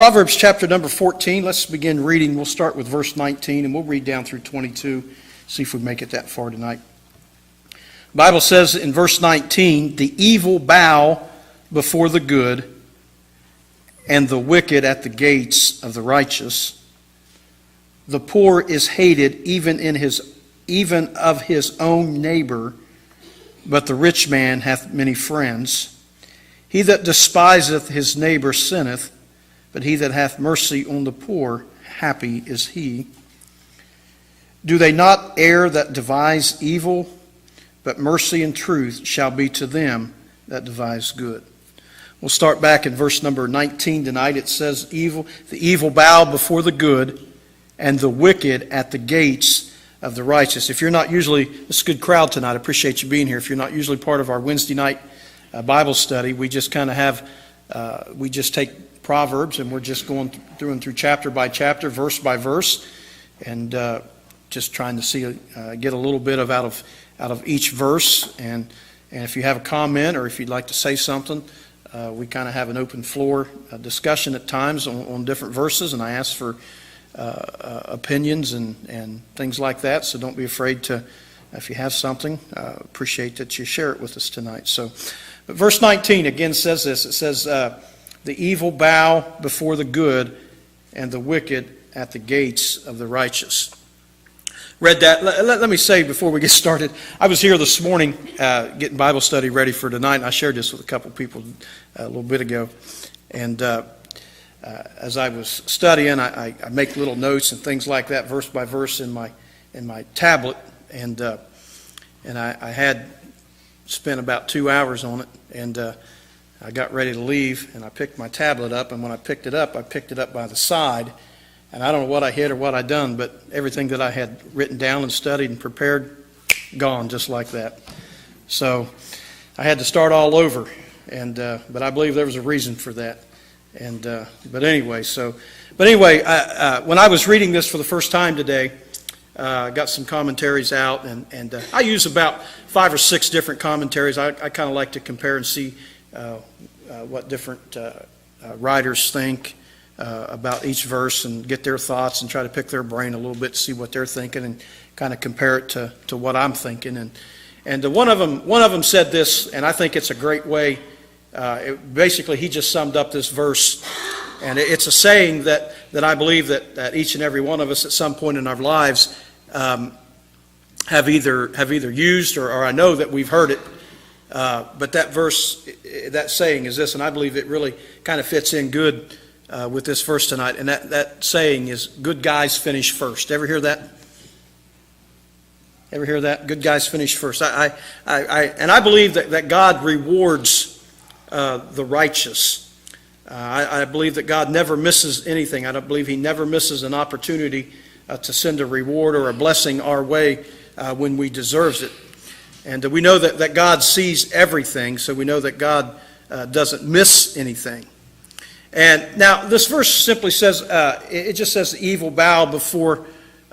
Proverbs chapter number 14. Let's begin reading. We'll start with verse 19 and we'll read down through 22. See if we make it that far tonight. The Bible says in verse 19, "The evil bow before the good, and the wicked at the gates of the righteous. The poor is hated even of his own neighbor, but the rich man hath many friends. He that despiseth his neighbor sinneth, but he that hath mercy on the poor, happy is he. Do they not err that devise evil? But mercy and truth shall be to them that devise good." We'll start back in verse number 19 tonight. It says, the evil bow before the good, and the wicked at the gates of the righteous. If you're not usually, it's a good crowd tonight. I appreciate you being here. If you're not usually part of our Wednesday night Bible study, we just kind of have, we just take Proverbs and we're just going through chapter by chapter, verse by verse, and just trying to see, get a little bit out of each verse. And if you have a comment or if you'd like to say something, we kind of have an open floor discussion at times on different verses, and I ask for opinions and things like that. So don't be afraid to, if you have something, appreciate that you share it with us tonight. So, but verse 19 again says this. It says, "The evil bow before the good, and the wicked at the gates of the righteous." Read that. Let me say before we get started, I was here this morning getting Bible study ready for tonight, and I shared this with a couple people a little bit ago. And as I was studying, I make little notes and things like that, verse by verse, in my tablet, and I had spent about 2 hours on it, and I got ready to leave, and I picked my tablet up, and when I picked it up by the side, and I don't know what I hit or what I done, but everything that I had written down and studied and prepared, gone just like that. So I had to start all over, and but I believe there was a reason for that. And but anyway, when I was reading this for the first time today, I got some commentaries out, and I use about 5 or 6 different commentaries. I kind of like to compare and see what different writers think about each verse and get their thoughts and try to pick their brain a little bit to see what they're thinking and kind of compare it to what I'm thinking. And one of them said this, and I think it's a great way. Basically, he just summed up this verse, and it's a saying that I believe that each and every one of us at some point in our lives have either used or I know that we've heard it. But that verse, that saying is this, and I believe it really kind of fits in good with this verse tonight. And that saying is, "Good guys finish first." Ever hear that? Ever hear that? Good guys finish first. I believe that God rewards the righteous. I believe that God never misses anything. I don't believe He never misses an opportunity to send a reward or a blessing our way when we deserve it. And we know that God sees everything, so we know that God doesn't miss anything. And now this verse simply says, it just says the evil bow before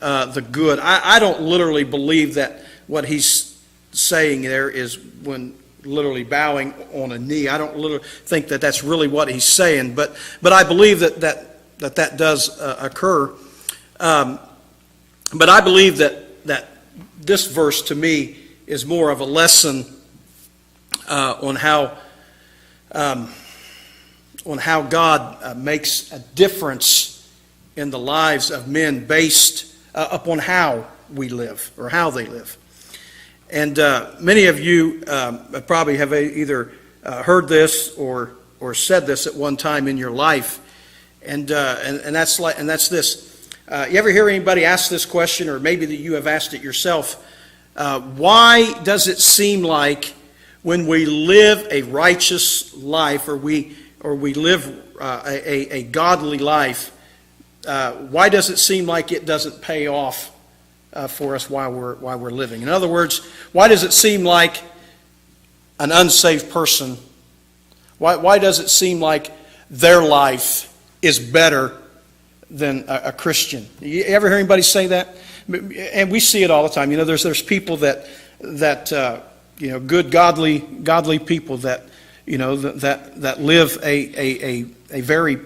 the good. I don't literally believe that what he's saying there is when literally bowing on a knee. I don't literally think that that's really what he's saying, but I believe that does occur. But I believe that this verse to me is more of a lesson on how God makes a difference in the lives of men based upon how we live or how they live. And many of you probably have either heard this or said this at one time in your life, and that's this. You ever hear anybody ask this question, or maybe that you have asked it yourself? Why does it seem like when we live a righteous life, or we live a godly life, why does it seem like it doesn't pay off for us while we're living? In other words, why does it seem like an unsaved person, why does it seem like their life is better than a Christian? You ever hear anybody say that? And we see it all the time. You know, there's people that good godly people that live a very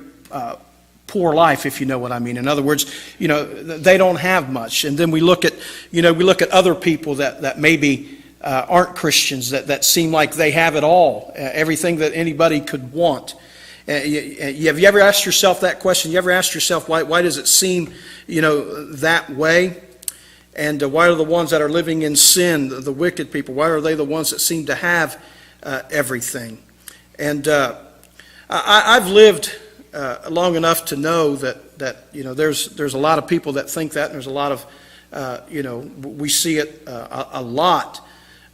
poor life, if you know what I mean. In other words, they don't have much. And then we look at other people that maybe aren't Christians that seem like they have it all, everything that anybody could want. Have you ever asked yourself that question? You ever asked yourself why does it seem that way? And why are the ones that are living in sin, the wicked people, why are they the ones that seem to have everything? And I've lived long enough to know that there's a lot of people that think that, and there's a lot of we see it a lot.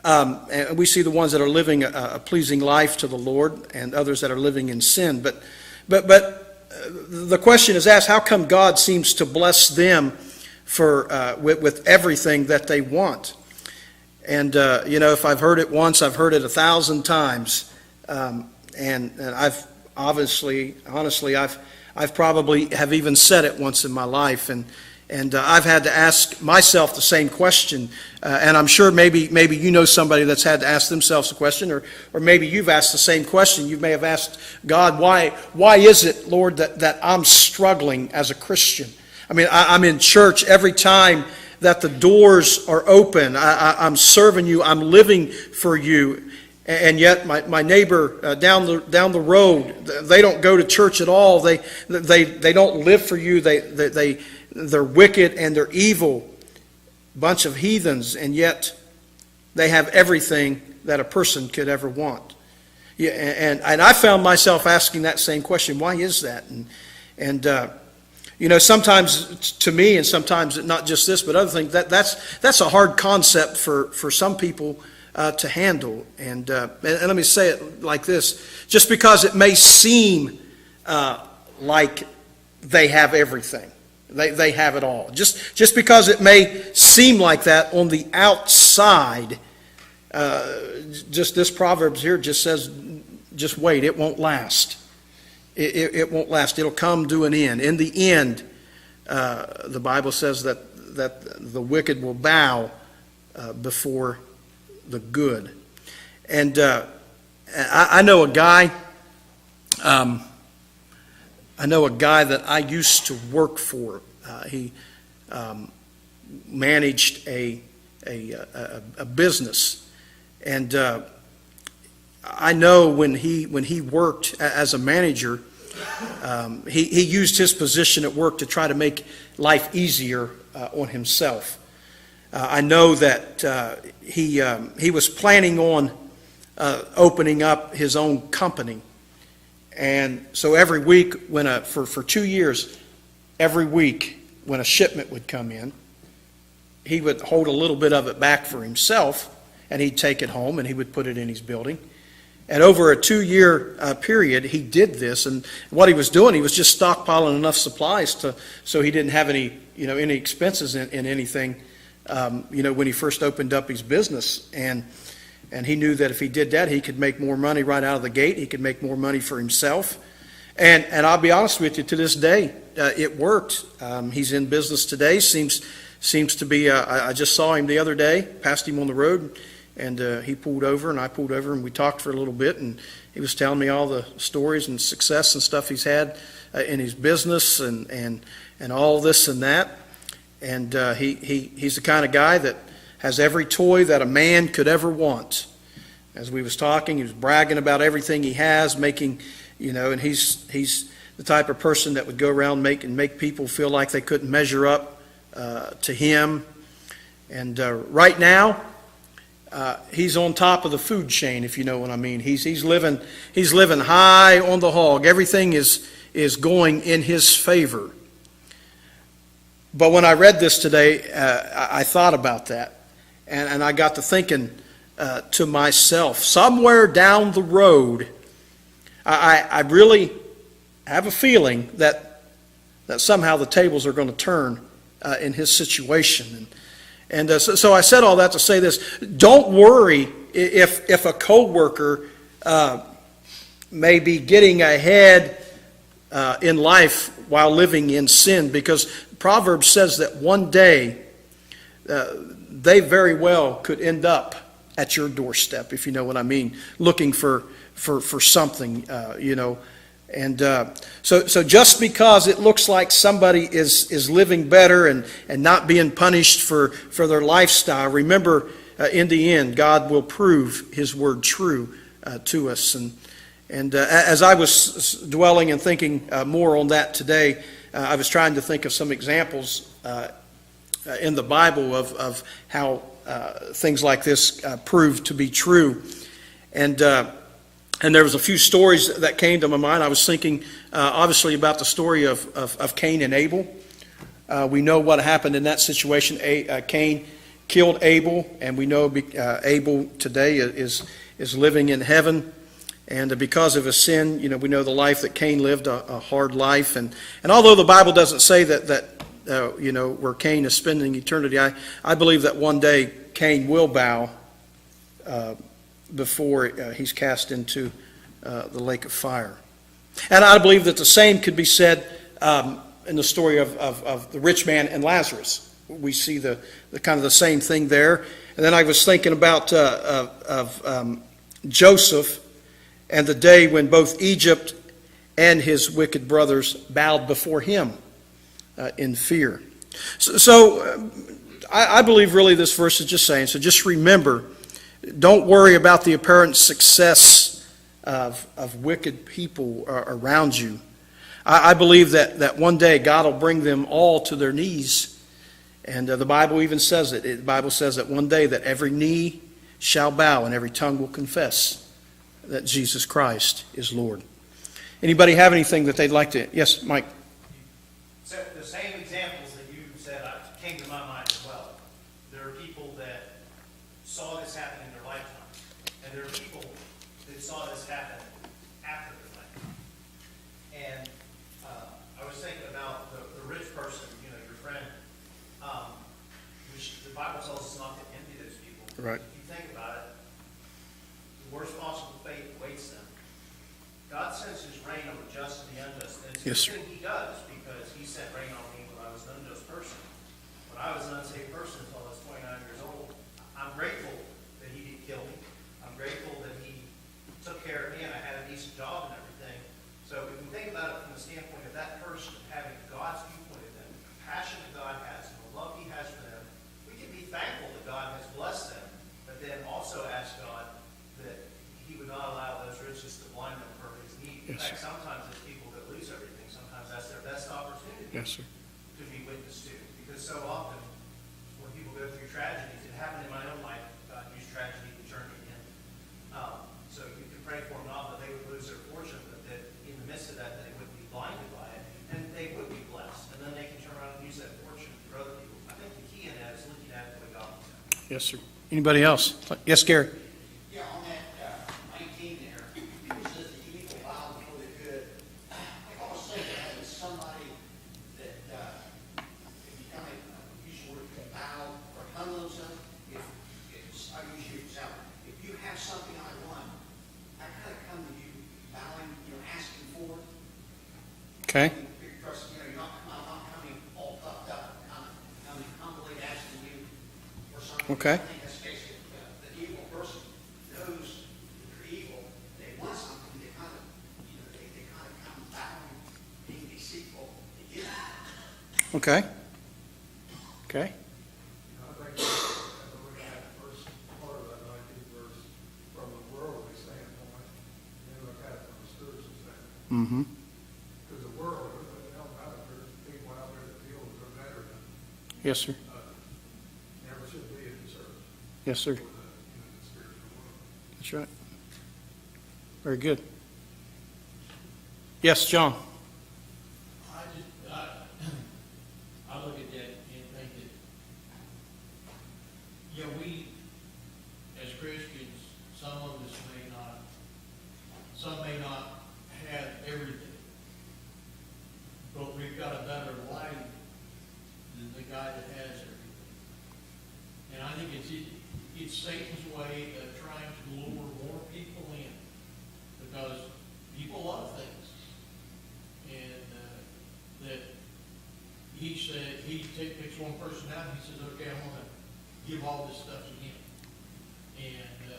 And we see the ones that are living a pleasing life to the Lord, and others that are living in sin. But the question is asked: how come God seems to bless them with everything that they want? And if I've heard it once, I've heard it 1,000 times. And I've honestly, I've probably have even said it once in my life, and I've had to ask myself the same question. And I'm sure maybe somebody that's had to ask themselves a question, or maybe you've asked the same question. You may have asked God, why is it, Lord, that I'm struggling as a Christian? I mean, I'm in church every time that the doors are open. I'm serving you. I'm living for you. And yet my neighbor down the road, they don't go to church at all. They don't live for you. They're wicked and they're evil, bunch of heathens, and yet they have everything that a person could ever want. Yeah, and I found myself asking that same question: why is that? And sometimes to me, and sometimes not just this, but other things, that's a hard concept for some people to handle. And let me say it like this: just because it may seem like they have everything, they have it all, just because it may seem like that on the outside, just this Proverbs here just says, just wait, it won't last. It won't last. It'll come to an end. In the end, the Bible says that the wicked will bow before the good. And I know a guy. I know a guy that I used to work for. He managed a business, and I know when he worked as a manager, he used his position at work to try to make life easier on himself. I know that he was planning on opening up his own company, and so every week for 2 years, every week when a shipment would come in, he would hold a little bit of it back for himself, and he'd take it home and he would put it in his building. And over a 2-year period, he did this. And what he was doing, he was just stockpiling enough supplies so he didn't have any expenses in anything. When he first opened up his business, and he knew that if he did that, he could make more money right out of the gate. He could make more money for himself. And I'll be honest with you, to this day, it worked. He's in business today. Seems to be. I just saw him the other day, passed him on the road. And he pulled over, and I pulled over, and we talked for a little bit, and he was telling me all the stories and success and stuff he's had in his business and all this and that. And he's the kind of guy that has every toy that a man could ever want. As we was talking, he was bragging about everything he has, making, and he's the type of person that would go around and make people feel like they couldn't measure up to him. And right now, he's on top of the food chain, if you know what I mean. He's living high on the hog. Everything is going in his favor. But when I read this today, I thought about that, and I got to thinking to myself, somewhere down the road, I really have a feeling that somehow the tables are going to turn in his situation. And so I said all that to say this: don't worry if a coworker may be getting ahead in life while living in sin, because Proverbs says that one day they very well could end up at your doorstep, if you know what I mean, looking for something, And so just because it looks like somebody is living better and not being punished for their lifestyle, remember, in the end, God will prove His word true to us. And as I was dwelling and thinking more on that today, I was trying to think of some examples in the Bible of how things like this prove to be true. And there was a few stories that came to my mind. I was thinking, obviously, about the story of Cain and Abel. We know what happened in that situation. Cain killed Abel, and we know Abel today is living in heaven. And because of his sin, we know the life that Cain lived, a hard life. And although the Bible doesn't say that where Cain is spending eternity, I believe that one day Cain will bow before he's cast into the lake of fire. And I believe that the same could be said in the story of the rich man and Lazarus. We see the kind of the same thing there. And then I was thinking about Joseph and the day when both Egypt and his wicked brothers bowed before him in fear. So I believe really this verse is just saying, so just remember, don't worry about the apparent success of wicked people around you. I believe that one day God will bring them all to their knees. And the Bible even says it. The Bible says that one day that every knee shall bow and every tongue will confess that Jesus Christ is Lord. Anybody have anything that they'd like to? Yes, Mike. So the same examples that you said came to my mind as well. There are people that saw this happen in their lifetime, and there are people that saw this happen after their lifetime. And I was thinking about the rich person, your friend, which the Bible tells us not to envy those people. Right. If you think about it, the worst possible fate awaits them. God sends His rain on the just and the unjust. And it's Yes, the thing He does, because He sent rain on me when I was an unjust person. When I was an unsaved person until I was 29 years old, I'm grateful that He didn't kill me. I'm grateful that He took care of me and I had a decent job and everything. So if we think about it from the standpoint of that person having God's viewpoint of them, the compassion that God has, and the love He has for them, we can be thankful that God has blessed them, but then also ask God that He would not allow those riches to blind them for His need. In fact, sometimes it's people that lose everything. Sometimes that's their best opportunity to be witness to. Because so often, when people go through tragedies, it happened in my own life. God used tragedy to turn me in. So you can pray for them not that they would lose their fortune, but that in the midst of that, they wouldn't be blinded by it, and they would be blessed. And then they can turn around and use that fortune for other people. I think the key in that is looking at it the way God wants it. Yes, sir. Anybody else? Yes, Gary. Yeah, on that 19 there, it says the evil bow before the good. I always say that it's somebody that, if you kind of use the word bow or hung themselves, I use you example. If you have something I want, I kind of come to you bowing, asking for it. Okay. Because, I'm not coming all puffed up. I'm coming humbly asking you for something. Okay. I think that's basically the evil person knows that they're evil. They want something. They kind of, they kind of come bowing, being deceitful to get it. Okay. Okay. I'd like to look at the first part of that 19th verse from a worldly standpoint, and then look at it from a spiritual standpoint. Mm-hmm. Because the world, it don't matter, there's people out there that feel that they're better than Yes, sir. never should be in the church Yes, sir. or the spiritual world. That's right. Very good. Yes, John. I look at that and think that, we, as Christians, some may not have everything, but we've got a better life than the guy that has everything. And I think it's Satan's way of trying to lure more people in, because people love things. And that he said, picks one person out and he says, okay, I'm going to give all this stuff to him. And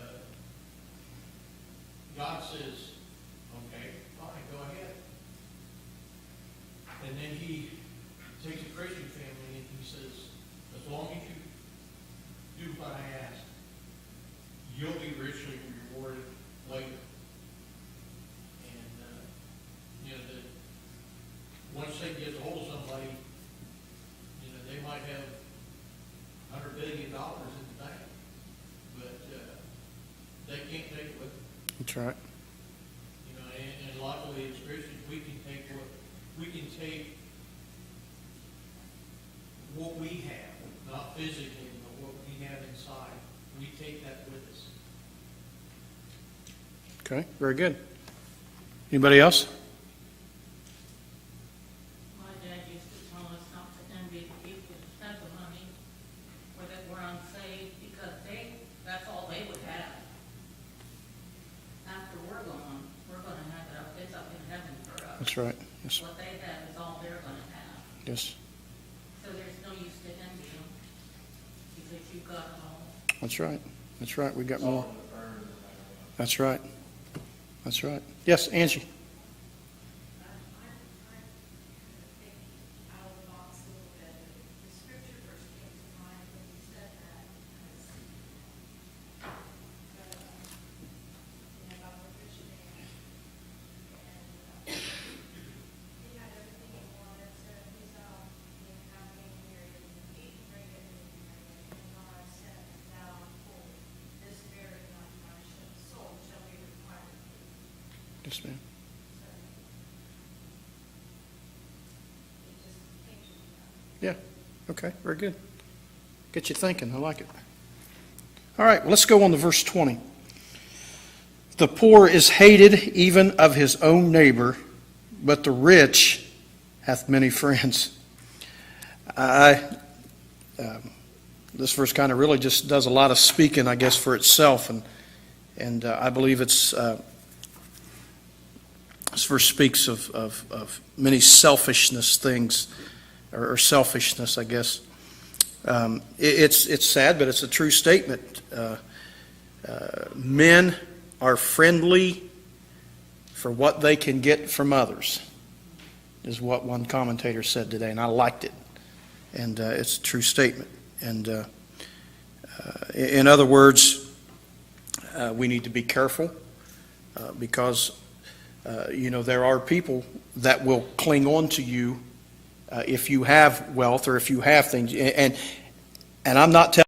God says, okay, fine, go ahead. And then he takes a Christian family and he says, as long as you do what I ask, you'll be richly rewarded later. And, once they get a hold of somebody, they might have $100 billion in the bank, but they can't take it with them. That's right. And luckily as Christians, we can take what we have, not physically, but what we have inside. We take that with us. Okay, very good. Anybody else? My dad used to tell us not to envy the people who spent the money or that were unsaved because that's all they would have. After we're gone, we're gonna have it up, it's up in heaven for us. That's right. Yes. What they have is all they're gonna have. Yes. So there's no use to envy them because you've got it all. That's right. That's right. We got more. That's right. That's right. Yes, Angie. I'm thinking out of the box a little bit. The scripture verse came to mind when you said that, about the rich man. And he had everything he wanted, so he's out being happy and married, and eat and drink and God said, thou full, this very night my soul shall be required of thee. Yes, ma'am. Yeah. Okay. Very good. Get you thinking. I like it. All right. Well, let's go on to verse 20. The poor is hated even of his own neighbor, but the rich hath many friends. This verse kind of really just does a lot of speaking, I guess, for itself, and I believe this verse speaks of many selfishness things, or selfishness, I guess. It's sad, but it's a true statement. Men are friendly for what they can get from others, is what one commentator said today, and I liked it. And it's a true statement. And in other words, we need to be careful because there are people that will cling on to you if you have wealth or if you have things. And I'm not telling